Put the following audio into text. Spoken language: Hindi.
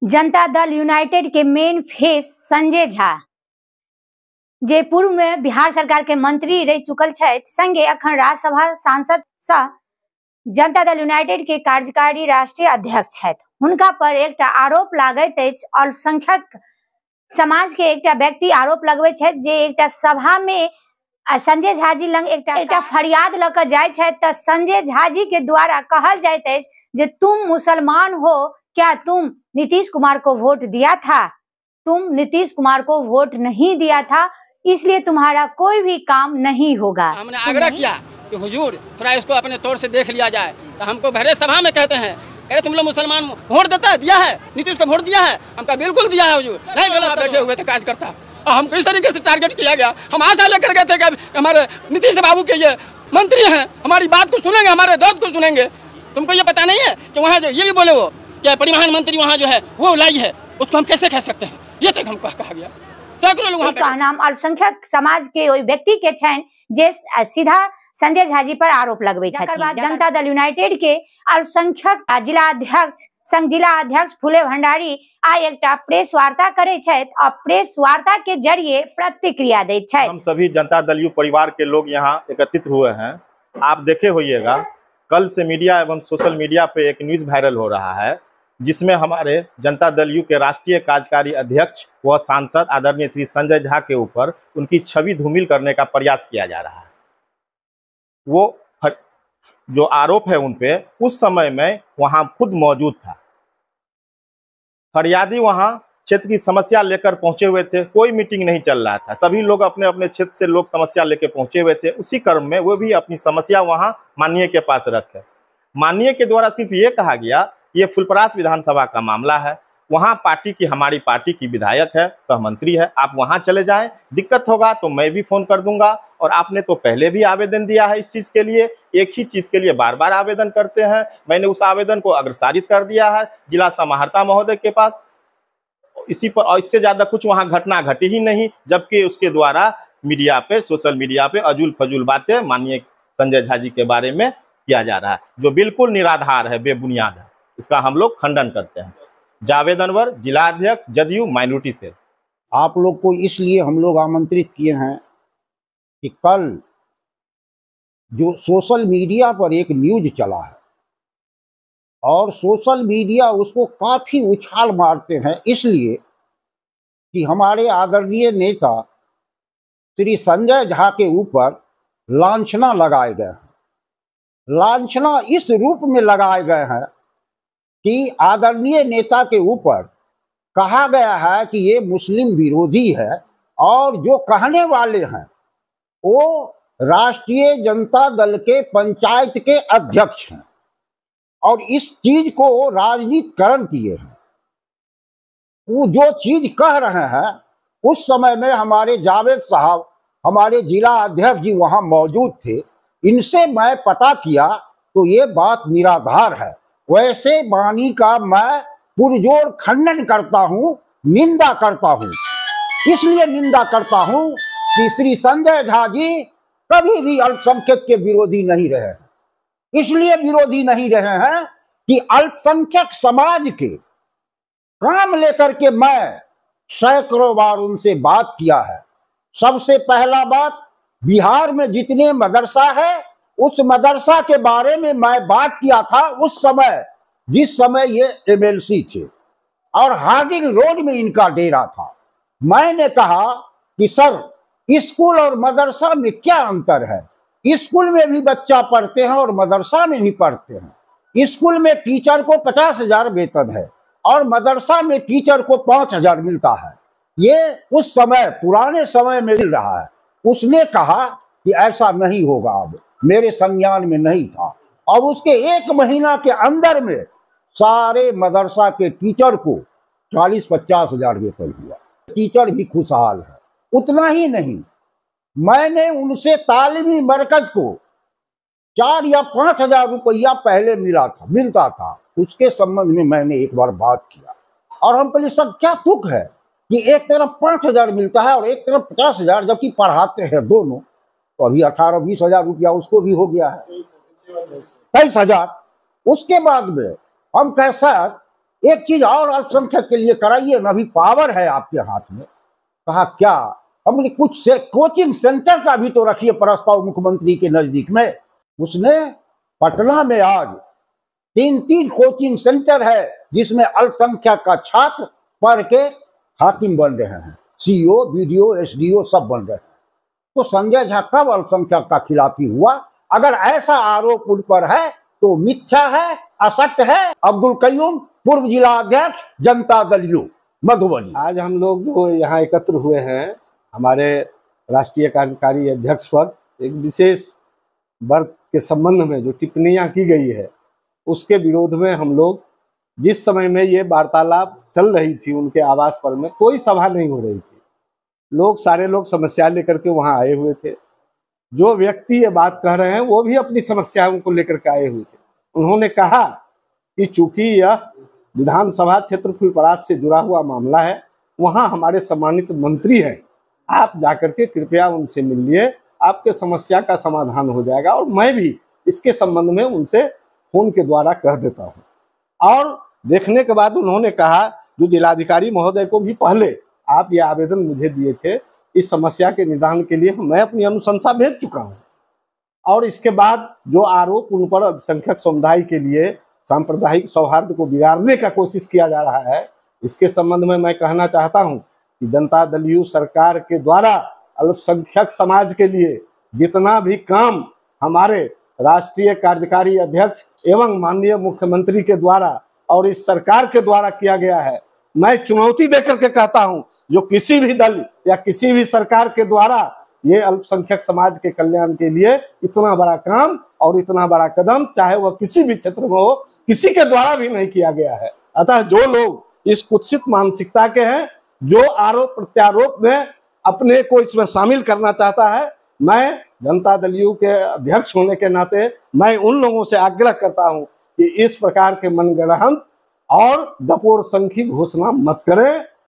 जनता दल यूनाइटेड के मेन फेस संजय झा जे पूर्व में बिहार सरकार के मंत्री रह चुकल छथि, संगे अखन राज्यसभा सांसद सह जनता दल यूनाइटेड के कार्यकारी राष्ट्रीय अध्यक्ष छथि। हुनका पर एकटा आरोप लागैत अछि। अल्पसंख्यक समाज के एकटा व्यक्ति आरोप लगबैत छथि जे एकटा सभा में संजय झा जी लंग एकटा फरियाद ल के जाय छथि त संजय झा जी के द्वारा कहल जाइत अछि जे तुम मुसलमान हो, क्या तुम नीतीश कुमार को वोट दिया था? तुम नीतीश कुमार को वोट नहीं दिया था, इसलिए तुम्हारा कोई भी काम नहीं होगा। हमने आग्रह किया कि हुजूर थोड़ा इसको अपने तौर से देख लिया जाए, तो हमको भरे सभा में कहते हैं अरे तुम लोग मुसलमान वोट देता है, दिया है नीतीश को वोट दिया है? हम कहा बिल्कुल दिया है हुजूर। नहीं गलत बैठे हुए थे कार्यकर्ता और हमको इस तरीके से टारगेट किया गया। हम आशा लेकर गए थे कि हमारे नीतीश बाबू के ये मंत्री हैं, हमारी बात को सुनेंगे, हमारे दर्द को सुनेंगे। तुमको ये पता नहीं है कि वहाँ जो ये भी बोले वो क्या परिवहन मंत्री वहाँ जो है वो लाई है, उसको हम कैसे कह सकते हैं? ये तक हमको कहा गया। नाम अल्पसंख्यक समाज के ओई व्यक्ति के छन जे सीधा संजय झा जी पर आरोप लगबे छथि। जनता दल यूनाइटेड के अल्पसंख्यक जिला अध्यक्ष संघ जिला अध्यक्ष फूले भंडारी आई एकटा प्रेस वार्ता करे छथि और प्रेस वार्ता के जरिए प्रतिक्रिया दैत छथि। हम सभी जनता दल यू परिवार के लोग यहाँ एकत्रित हुए हैं। आप देखे होइएगा कल से मीडिया एवं सोशल मीडिया पे एक न्यूज वायरल हो रहा है जिसमें हमारे जनता दल यू के राष्ट्रीय कार्यकारी अध्यक्ष व सांसद आदरणीय श्री संजय झा के ऊपर उनकी छवि धूमिल करने का प्रयास किया जा रहा है। वो जो आरोप है उन पे उस समय में वहां खुद मौजूद था। फरियादी वहां क्षेत्र की समस्या लेकर पहुंचे हुए थे, कोई मीटिंग नहीं चल रहा था, सभी लोग अपने अपने क्षेत्र से लोग समस्या लेकर पहुंचे हुए थे। उसी क्रम में वो भी अपनी समस्या वहां माननीय के पास रखे। माननीय के द्वारा सिर्फ ये कहा गया ये फुलपरास विधानसभा का मामला है, वहां पार्टी की हमारी पार्टी की विधायक है, सहमंत्री है, आप वहां चले जाएं, दिक्कत होगा तो मैं भी फोन कर दूंगा। और आपने तो पहले भी आवेदन दिया है इस चीज के लिए, एक ही चीज के लिए बार बार आवेदन करते हैं। मैंने उस आवेदन को अग्रसारित कर दिया है जिला समाहर्ता महोदय के पास। इसी पर और इससे ज्यादा कुछ वहां घटना घटी ही नहीं, जबकि उसके द्वारा मीडिया पे सोशल मीडिया पे अजूल फजूल बातें माननीय संजय झा जी के बारे में किया जा रहा है जो बिल्कुल निराधार है, बेबुनियाद है। इसका हम लोग खंडन करते हैं। जावेद अनवर, जिला अध्यक्ष जदयू माइनॉरिटी से। आप लोग को इसलिए हम लोग आमंत्रित किए हैं कि कल जो सोशल मीडिया पर एक न्यूज चला है और सोशल मीडिया उसको काफी उछाल मारते हैं, इसलिए कि हमारे आदरणीय नेता श्री संजय झा के ऊपर लांछना लगाए गए हैं। लांछना इस रूप में लगाए गए हैं कि आदरणीय नेता के ऊपर कहा गया है कि ये मुस्लिम विरोधी है और जो कहने वाले हैं वो राष्ट्रीय जनता दल के पंचायत के अध्यक्ष हैं और इस चीज को राजनीतिकरण किए हैं। वो जो चीज कह रहे हैं उस समय में हमारे जावेद साहब, हमारे जिला अध्यक्ष जी वहां मौजूद थे। इनसे मैं पता किया तो ये बात निराधार है। वैसे वाणी का मैं पुरजोर खंडन करता हूं, निंदा करता हूं। इसलिए निंदा करता हूं कि श्री संजय झा जी कभी भी अल्पसंख्यक के विरोधी नहीं रहे हैं। इसलिए विरोधी नहीं रहे हैं कि अल्पसंख्यक समाज के काम लेकर के मैं सैकड़ों बार उनसे बात किया है। सबसे पहला बात, बिहार में जितने मदरसा है उस मदरसा के बारे में मैं बात किया था उस समय जिस समय ये एमएलसी थे और हार्डिंग रोड में इनका डेरा था। मैंने कहा कि सर स्कूल और मदरसा में क्या अंतर है? स्कूल में भी बच्चा पढ़ते हैं और मदरसा में भी पढ़ते हैं। स्कूल में टीचर को 50,000 वेतन है और मदरसा में टीचर को 5,000 मिलता है। ये उस समय पुराने समय में मिल रहा है। उसने कहा कि ऐसा नहीं होगा, अब मेरे संज्ञान में नहीं था और उसके 1 महीना के अंदर में सारे मदरसा के टीचर को 40-50 हजार वेतन दिया। टीचर भी खुशहाल है। उतना ही नहीं, मैंने उनसे तालीमी मरकज को 4 या 5 हजार रुपया पहले मिलता था, उसके संबंध में मैंने एक बार बात किया और हम कहे सब क्या तुक है कि एक तरफ 5,000 मिलता है और एक तरफ 50,000, जबकि पढ़ाते हैं दोनों। तो अभी 18-20 हजार रुपया उसको भी हो गया है, 23,000। उसके बाद में हम कहे सर एक चीज और अल्पसंख्यक के लिए कराइए ना, अभी पावर है आपके हाथ में। कहा क्या, हमने कुछ से कोचिंग सेंटर का भी तो रखिए प्रस्ताव मुख्यमंत्री के नजदीक में। उसने पटना में आज 3 कोचिंग सेंटर है जिसमें अल्पसंख्यक का छात्र पढ़ के हाकिम बन रहे हैं, सीओ, बीडीओ, एसडीओ सब बन रहे हैं। तो संजय झा कब अल्पसंख्यक का खिलाफी हुआ? अगर ऐसा आरोप उन पर है तो मिथ्या है, असत्य है। अब्दुल कयूम, पूर्व जिला अध्यक्ष, जनता दल यू, मधुबनी। आज हम लोग जो यहाँ एकत्र हुए हैं हमारे राष्ट्रीय कार्यकारी अध्यक्ष पर एक विशेष वर्ग के संबंध में जो टिप्पणियां की गई है उसके विरोध में हम लोग, जिस समय में ये वार्तालाप चल रही थी उनके आवास पर में कोई सभा नहीं हो रही थी, सारे लोग समस्या लेकर के वहाँ आए हुए थे। जो व्यक्ति ये बात कह रहे हैं वो भी अपनी समस्याओं को लेकर के आए हुए थे। उन्होंने कहा कि चूंकि यह विधानसभा क्षेत्र फुलपरास से जुड़ा हुआ मामला है, वहाँ हमारे सम्मानित मंत्री हैं, आप जाकर के कृपया उनसे मिलिए, आपके समस्या का समाधान हो जाएगा। और मैं भी इसके संबंध में उनसे फोन के द्वारा कह देता हूँ। और देखने के बाद उन्होंने कहा, जो जिलाधिकारी महोदय को भी पहले आप ये आवेदन मुझे दिए थे, इस समस्या के निदान के लिए मैं अपनी अनुशंसा भेज चुका हूँ। और इसके बाद जो आरोप उन पर अल्पसंख्यक समुदाय के लिए सांप्रदायिक सौहार्द को बिगाड़ने का कोशिश किया जा रहा है, इसके संबंध में मैं कहना चाहता हूँ कि जनता दल यू सरकार के द्वारा अल्पसंख्यक समाज के लिए जितना भी काम हमारे राष्ट्रीय कार्यकारी अध्यक्ष एवं माननीय मुख्यमंत्री के द्वारा और इस सरकार के द्वारा किया गया है, मैं चुनौती देकर के कहता हूं, जो किसी भी दल या किसी भी सरकार के द्वारा ये अल्पसंख्यक समाज के कल्याण के लिए इतना बड़ा काम और इतना बड़ा कदम, चाहे वह किसी भी क्षेत्र में हो, किसी के द्वारा भी नहीं किया गया है। अतः जो लोग इस कुत्सित मानसिकता के हैं, जो आरोप प्रत्यारोप में अपने को इसमें शामिल करना चाहता है, मैं जनता दल यू के अध्यक्ष होने के नाते मैं उन लोगों से आग्रह करता हूं कि इस प्रकार के मनगढ़ंत और डपोर संखी घोषणा मत करें।